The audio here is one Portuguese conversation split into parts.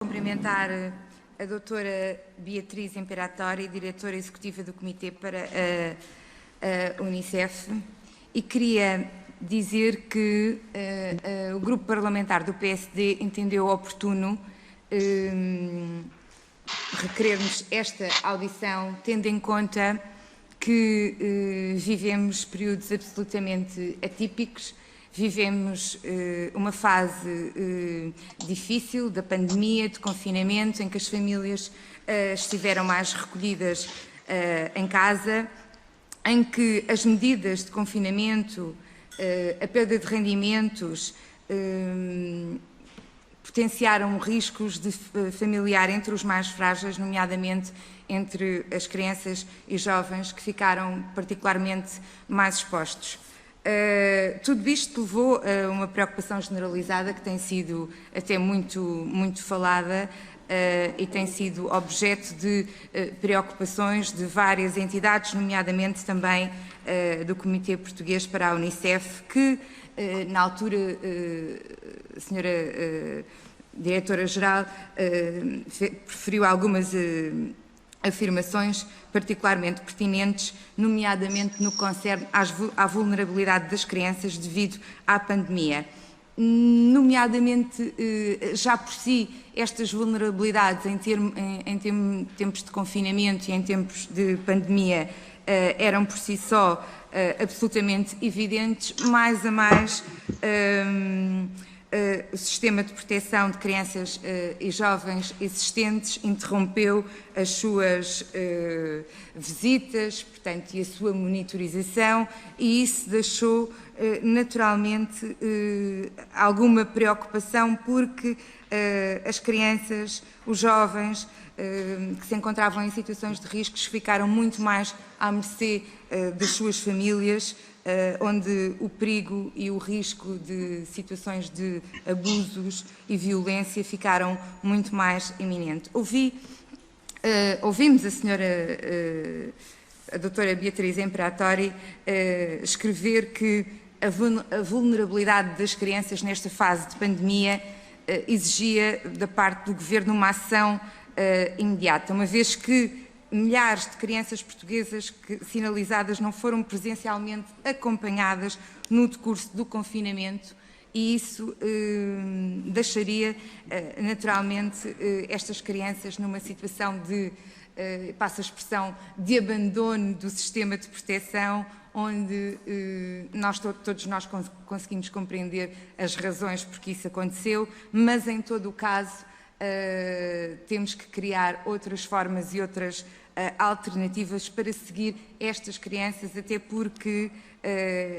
Cumprimentar a doutora Beatriz Imperatori, diretora executiva do Comitê para a Unicef, e queria dizer que o grupo parlamentar do PSD entendeu oportuno requerermos esta audição, tendo em conta que vivemos períodos absolutamente atípicos. Vivemos uma fase difícil da pandemia, de confinamento, em que as famílias estiveram mais recolhidas em casa, em que as medidas de confinamento, a perda de rendimentos, potenciaram riscos de familiar entre os mais frágeis, nomeadamente entre as crianças e jovens, que ficaram particularmente mais expostos. Tudo isto levou a uma preocupação generalizada que tem sido até muito falada e tem sido objeto de preocupações de várias entidades, nomeadamente também do Comitê Português para a Unicef, que na altura a senhora Diretora-Geral preferiu algumas afirmações particularmente pertinentes, nomeadamente no que concerne à vulnerabilidade das crianças devido à pandemia. Nomeadamente, já por si, estas vulnerabilidades em tempos de confinamento e em tempos de pandemia eram por si só absolutamente evidentes, mais a mais o sistema de proteção de crianças e jovens existentes interrompeu as suas visitas, portanto, e a sua monitorização, e isso deixou naturalmente alguma preocupação, porque as crianças, os jovens que se encontravam em situações de riscos ficaram muito mais à mercê das suas famílias, onde o perigo e o risco de situações de abusos e violência ficaram muito mais iminentes. Ouvimos a senhora, a doutora Beatriz Imperatori, escrever que a vulnerabilidade das crianças nesta fase de pandemia exigia da parte do Governo uma ação imediata, uma vez que milhares de crianças portuguesas sinalizadas não foram presencialmente acompanhadas no decurso do confinamento, e isso deixaria naturalmente estas crianças numa situação de, passa a expressão, de abandono do sistema de proteção, onde todos nós conseguimos compreender as razões por que isso aconteceu, mas em todo o caso temos que criar outras formas e outras alternativas para seguir estas crianças, até porque,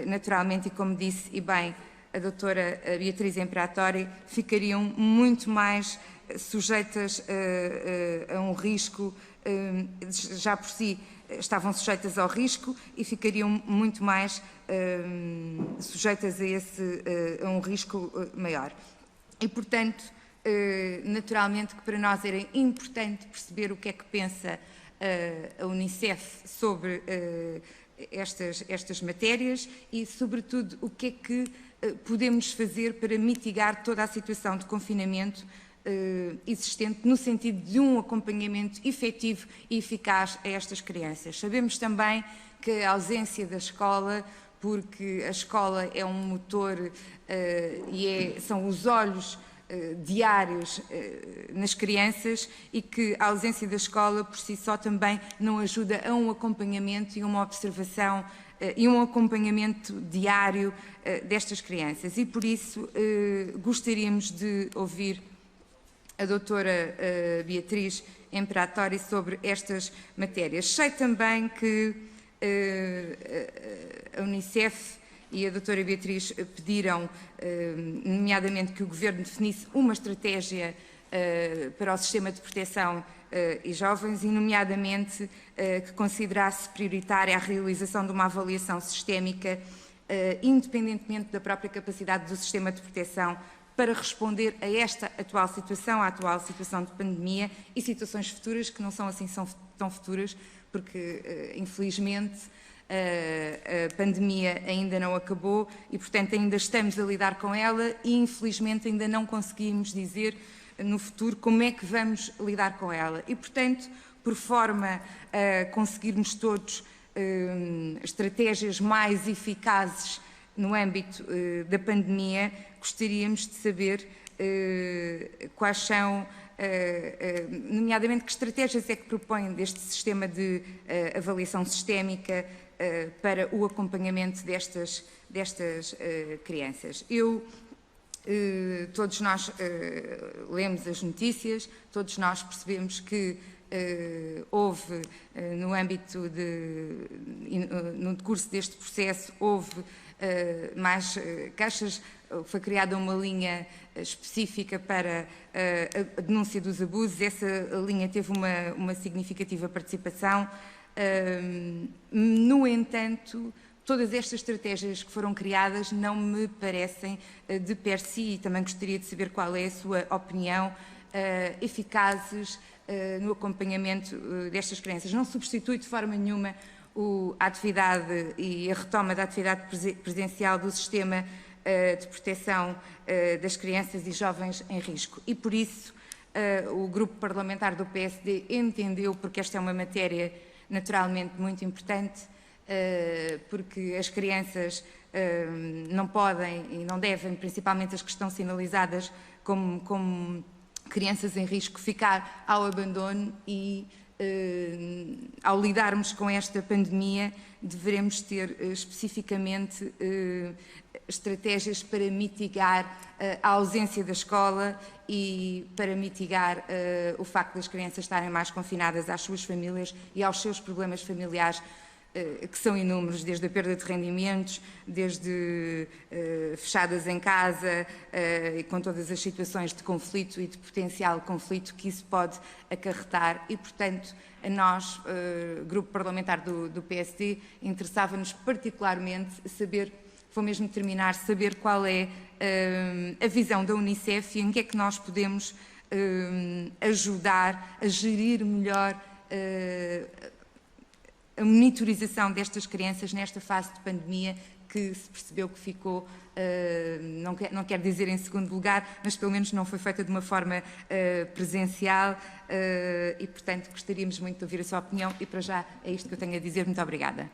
naturalmente, e como disse e bem a doutora Beatriz Imperatori, ficariam muito mais sujeitas a um risco, já por si estavam sujeitas ao risco e ficariam muito mais sujeitas a um risco maior. E, portanto, naturalmente que para nós era importante perceber o que é que pensa a Unicef sobre estas matérias e, sobretudo, o que é que podemos fazer para mitigar toda a situação de confinamento existente, no sentido de um acompanhamento efetivo e eficaz a estas crianças. Sabemos também que a ausência da escola, porque a escola é um motor e são os olhos diários nas crianças, e que a ausência da escola por si só também não ajuda a um acompanhamento e uma observação e um acompanhamento diário destas crianças. E por isso gostaríamos de ouvir a doutora Beatriz Imperatori sobre estas matérias. Sei também que a Unicef e a doutora Beatriz pediram, nomeadamente, que o Governo definisse uma estratégia para o sistema de proteção e jovens, e, nomeadamente, que considerasse prioritária a realização de uma avaliação sistémica, independentemente da própria capacidade do sistema de proteção para responder a esta atual situação, a atual situação de pandemia e situações futuras, que não são assim tão futuras, porque, infelizmente, a pandemia ainda não acabou e, portanto, ainda estamos a lidar com ela e, infelizmente, ainda não conseguimos dizer no futuro, como é que vamos lidar com ela. E, portanto, por forma a conseguirmos todos estratégias mais eficazes no âmbito da pandemia, gostaríamos de saber quais são, nomeadamente, que estratégias é que propõem deste sistema de avaliação sistémica para o acompanhamento destas crianças. Todos nós lemos as notícias, todos nós percebemos que houve, no âmbito no decurso deste processo, houve mais caixas, foi criada uma linha específica para a denúncia dos abusos. Essa linha teve uma significativa participação. No entanto, todas estas estratégias que foram criadas não me parecem de per si, e também gostaria de saber qual é a sua opinião, eficazes no acompanhamento destas crianças. Não substitui de forma nenhuma a atividade e a retoma da atividade presencial do sistema de proteção das crianças e jovens em risco. E por isso o grupo parlamentar do PSD entendeu, porque esta é uma matéria naturalmente muito importante, porque as crianças não podem e não devem, principalmente as que estão sinalizadas como crianças em risco, ficar ao abandono, e ao lidarmos com esta pandemia deveremos ter especificamente estratégias para mitigar a ausência da escola e para mitigar o facto das crianças estarem mais confinadas às suas famílias e aos seus problemas familiares, que são inúmeros, desde a perda de rendimentos, desde fechadas em casa, e com todas as situações de conflito e de potencial conflito que isso pode acarretar. E, portanto, a nós, grupo parlamentar do PSD, interessava-nos particularmente saber, vou mesmo terminar, saber qual é a visão da Unicef e em que é que nós podemos ajudar a gerir melhor a monitorização destas crianças nesta fase de pandemia, que se percebeu que ficou, não quero dizer em segundo lugar, mas pelo menos não foi feita de uma forma presencial, e portanto gostaríamos muito de ouvir a sua opinião, e para já é isto que eu tenho a dizer. Muito obrigada.